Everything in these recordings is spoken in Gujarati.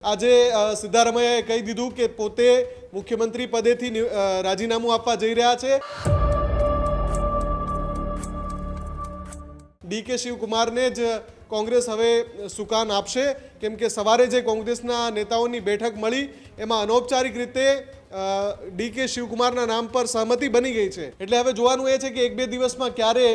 આજે સિદ્ધારમૈયાએ કહી દીધું કે પોતે મુખ્યમંત્રી પદેથી રાજીનામું આપવા જઈ રહ્યા છે। ડીકે શિવકુમારને જ કોંગ્રેસ હવે સુકાન આપશે, કેમ કે સવારે જે કોંગ્રેસના નેતાઓની બેઠક મળી એમાં અનૌપચારિક રીતે ડીકે શિવકુમારના નામ પર સહમતિ બની ગઈ છે। એટલે હવે જોવાનું એ છે કે એક બે દિવસમાં ક્યારે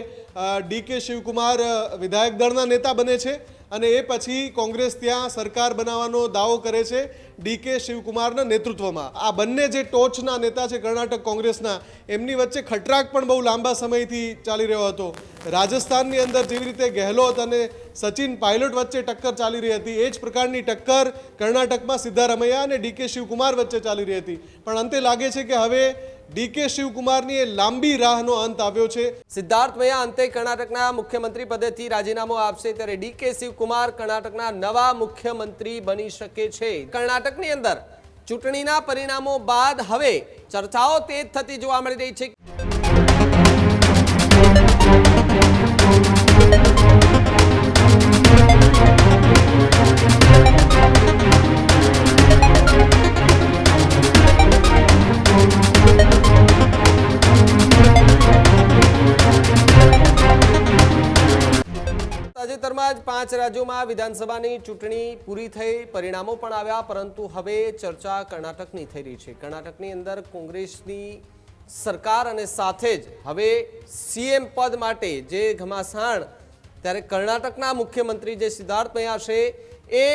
ડીકે શિવકુમાર વિધાયક દળના નેતા બને છે અને એ પછી કોંગ્રેસ ત્યાં સરકાર બનાવવાનો દાવો કરે છે ડીકે શિવકુમારના નેતૃત્વમાં। આ બંને જે ટોચના નેતા છે કર્ણાટક કોંગ્રેસના, એમની વચ્ચે ખટરાક પણ બહુ લાંબા સમયથી ચાલી રહ્યો હતો। રાજસ્થાનની અંદર જેવી રીતે ગેહલોત અને સચિન પાયલોટ વચ્ચે ટક્કર ચાલી રહી હતી, એ જ પ્રકારની ટક્કર કર્ણાટકમાં સિદ્ધારમૈયા અને ડીકે શિવકુમાર વચ્ચે ચાલી રહી હતી। પણ અંતે લાગે છે કે હવે ડીકે શિવકુમારની એ લાંબી રાહનો અંત આવ્યો છે। સિદ્ધાર્થ મૈયા અંતે કર્ણાટકના મુખ્યમંત્રી પદેથી રાજીનામું આપશે, ત્યારે ડીકે શિવકુમાર કર્ણાટકના નવા મુખ્યમંત્રી બની શકે છે। કર્ણાટકની અંદર ચૂંટણીના પરિણામો બાદ હવે ચર્ચાઓ તેજ થતી જોવા મળી રહી છે। તાજેતરમાં જ 5 રાજ્યોમાં વિધાનસભાની ચૂંટણી પૂરી થઈ, પરિણામો પણ આવ્યા, પરંતુ હવે ચર્ચા કર્ણાટકની થઈ રહી છે। કર્ણાટકની અંદર કોંગ્રેસની સરકાર અને સાથે જ હવે સીએમ પદ માટે જે ઘમાસાણ, ત્યારે કર્ણાટકના મુખ્યમંત્રી જે સિદ્ધાર્થ મૈયા છે એ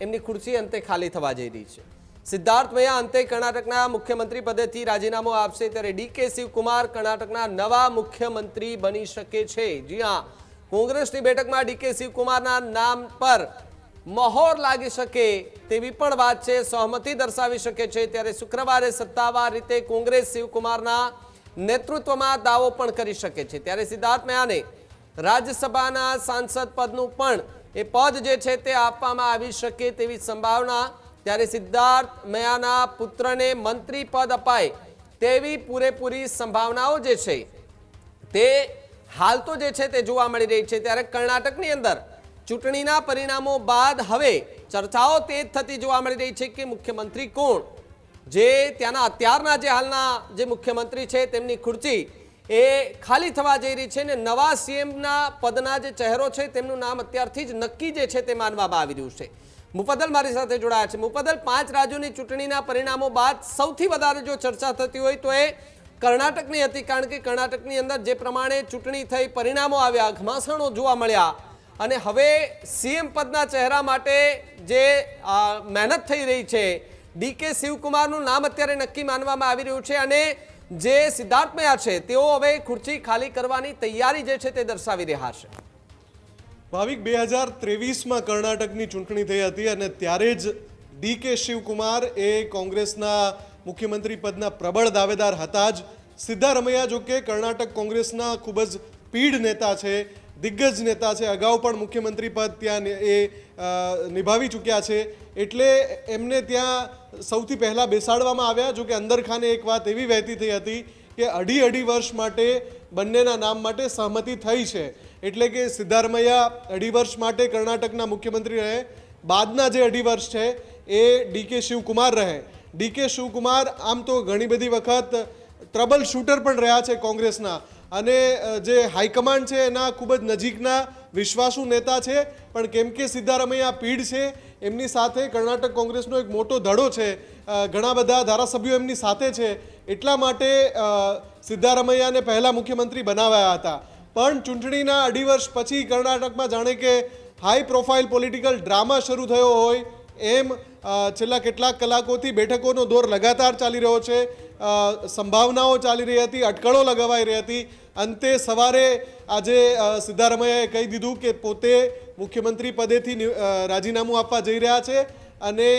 એમની ખુરશી અંતે ખાલી થવા જઈ રહી છે। સિદ્ધાર્થ મૈયા અંતે કર્ણાટકના મુખ્યમંત્રી પદેથી રાજીનામું આપશે, ત્યારે ડીકે શિવકુમાર કર્ણાટકના નવા મુખ્યમંત્રી બની શકે છે। જી હા, કોંગ્રેસની બેઠકમાં ડીકે શિવકુમારના નામ પર મહોર લાગી શકે તેવી પણ વાત છે, સહમતિ દર્શાવી શકે છે। ત્યારે શુક્રવારે સત્તાવાર રીતે કોંગ્રેસ શિવકુમારના નેતૃત્વમાં દાવો પણ કરી શકે છે। ત્યારે સિદ્ધાર્થ મૈયાને રાજ્યસભાના સાંસદ પદનું પણ એ પદ જે છે તે આપવામાં આવી શકે તેવી સંભાવના। ત્યારે સિદ્ધાર્થ મૈયાના પુત્રને મંત્રી પદ અપાય તેવી પૂરેપૂરી સંભાવનાઓ જે છે તે હાલ તો જે છે તે જોવા મળી રહી છે। ત્યારે કર્ણાટકની અંદર ચૂંટણીના પરિણામો બાદ હવે ચર્ચાઓ તેજ થતી જોવા મળી રહી છે કે મુખ્યમંત્રી કોણ, જે ત્યાંના અત્યારના જે હાલના જે મુખ્યમંત્રી છે તેમની ખુરશી એ ખાલી થવા જઈ રહી છે ને નવા સીએમના પદના જે ચહેરો છે તેમનું નામ અત્યારથી જ નક્કી જે છે તે માનવામાં આવી રહ્યું છે। મુફદ્દલ મારી સાથે જોડાયા છે। મુફદ્દલ, 5 રાજ્યોની ચૂંટણીના પરિણામો બાદ સૌથી વધારે જો ચર્ચા થતી હોય તો એ કર્ણાટકની હતી, કારણ કે કર્ણાટકની અંદર જે પ્રમાણે ચૂંટણી થઈ, પરિણામો આવ્યા, ઘમાસાણો જોવા મળ્યા અને હવે સીએમ પદના ચહેરા માટે જે મહેનત થઈ રહી છે, ડીકે શિવકુમારનું નામ અત્યારે નક્કી માનવામાં આવી રહ્યું છે અને જે સિદ્ધાર્થ મૈયા છે તેઓ હવે ખુરશી ખાલી કરવાની તૈયારી જે છે તે દર્શાવી રહ્યા છે। ભાવિક, 2023માં કર્ણાટકની ચૂંટણી થઈ હતી અને ત્યારે જ ડીકે શિવકુમાર એ કોંગ્રેસના મુખ્યમંત્રી પદના પ્રબળ દાવેદાર હતા જ। સિદ્ધારમૈયા જો કે કર્ણાટક કોંગ્રેસના ખૂબ જ પીઢ નેતા છે, દિગ્ગજ નેતા છે, અગાઉ પણ મુખ્યમંત્રી પદ ત્યાં એ નિભાવી ચૂક્યા છે, એટલે એમને ત્યાં સૌથી પહેલાં બેસાડવામાં આવ્યા। જો કે અંદરખાને એક વાત એવી વહેતી થઈ હતી કે અઢી વર્ષ માટે બંનેના નામ માટે સહમતિ થઈ છે, એટલે કે સિદ્ધારમૈયા 2.5 વર્ષ માટે કર્ણાટકના મુખ્યમંત્રી રહે, બાદના જે 2.5 વર્ષ છે એ ડીકે શિવકુમાર રહે। ડીકે શિવકુમાર આમ તો ઘણી બધી વખત ટ્રબલ શૂટર પણ રહ્યા છે કોંગ્રેસના અને જે હાઈકમાન્ડ છે એના ખૂબ જ નજીકના વિશ્વાસુ નેતા છે, પણ કેમ કે સિદ્ધારમૈયા પીઢ છે, એમની સાથે કર્ણાટક કોંગ્રેસનો એક મોટો ધડો છે, ઘણા બધા ધારાસભ્યો એમની સાથે છે, એટલા માટે સિદ્ધારમૈયાને પહેલા મુખ્યમંત્રી બનાવાયા હતા। પણ ચૂંટણીના 2.5 વર્ષ પછી કર્ણાટકમાં જાણે કે હાઈ પ્રોફાઇલ પોલિટિકલ ડ્રામા શરૂ થયો હોય એમ છેલ્લા કેટલાક કલાકોથી બેઠકોનો દોર લગાતાર ચાલી રહ્યો છે, સંભાવનાઓ ચાલી રહી હતી, અટકળો લગાવાઈ રહી હતી। અંતે સવારે આજે સિદ્ધારમૈયાએ કહી દીધું કે પોતે મુખ્યમંત્રી પદેથી રાજીનામું આપવા જઈ રહ્યા છે અને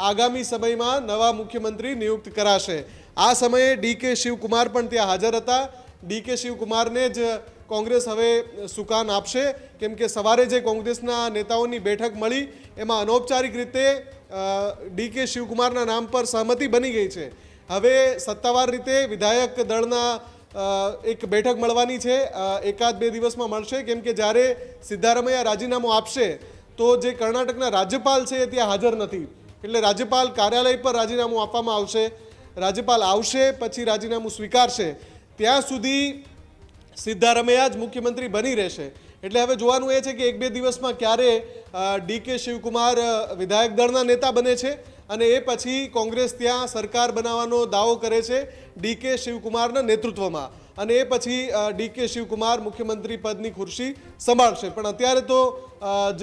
આગામી સમયમાં નવા મુખ્યમંત્રી નિયુક્ત કરાશે। આ સમયે ડીકે શિવકુમાર પણ ત્યાં હાજર હતા। ડીકે શિવકુમારને જ કોંગ્રેસ હવે સુકાન આપશે, કેમ કે સવારે જે કોંગ્રેસના નેતાઓની બેઠક મળી એમાં અનૌપચારિક રીતે ડીકે શિવકુમારના નામ પર સહમતિ બની ગઈ છે। હવે સત્તાવાર રીતે વિધાયક દળના એક બેઠક મળવાની છે, 1-2 દિવસમાં મળશે, કેમ કે જ્યારે સિદ્ધારમૈયા રાજીનામું આપશે તો જે કર્ણાટકના રાજ્યપાલ છે એ ત્યાં હાજર નથી, એટલે રાજ્યપાલ કાર્યાલય પર રાજીનામું આપવામાં આવશે, રાજ્યપાલ આવશે પછી રાજીનામું સ્વીકારશે, ત્યાં સુધી સિદ્ધારમૈયા જ મુખ્યમંત્રી બની રહેશે. એટલે હવે જોવાનું એ છે કે 1-2 દિવસમાં ક્યારે ડીકે શિવકુમાર વિધાયક દળના નેતા બને છે અને એ પછી કોંગ્રેસ ત્યાં સરકાર બનાવવાનો દાવો કરે છે ડીકે શિવકુમારના નેતૃત્વમાં, અને એ પછી ડીકે શિવકુમાર મુખ્યમંત્રી પદની ખુરશી સંભાળશે. પણ અત્યારે તો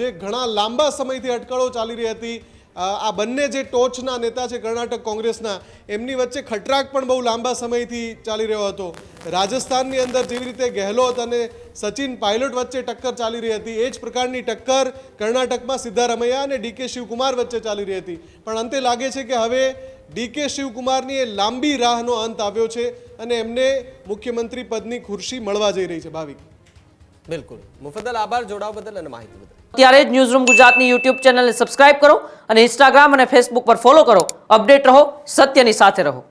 જે ઘણા લાંબા સમયથી અટકળો ચાલી રહી હતી, આ બંને જે ટોચના નેતા છે કર્ણાટક કોંગ્રેસના, એમની વચ્ચે ખટરાક પણ બહુ લાંબા સમયથી ચાલી રહ્યો હતો. રાજસ્થાનની અંદર જેવી રીતે ગેહલોત અને સચિન પાયલોટ વચ્ચે ટક્કર ચાલી રહી હતી, એ જ પ્રકારની ટક્કર કર્ણાટકમાં સિદ્ધારમૈયા અને ડીકે શિવકુમાર વચ્ચે ચાલી રહી હતી. પણ અંતે લાગે છે કે હવે ડીકે શિવકુમારની એ લાંબી રાહનો અંત આવ્યો છે અને એમને મુખ્યમંત્રી પદની ખુરશી મળવા જઈ રહી છે. ભાવિક, બિલકુલ. મુફદ્દલ, આભાર જોડાવા બદલ અને માહિતી બદલ. ત્યારે જ ન્યૂઝરૂમ ગુજરાતની યુટ્યુબ ચેનલને સબસ્ક્રાઇબ કરો અને ઇન્સ્ટાગ્રામ અને ફેસબુક પર ફોલો કરો. અપડેટ રહો, સત્યની સાથે રહો.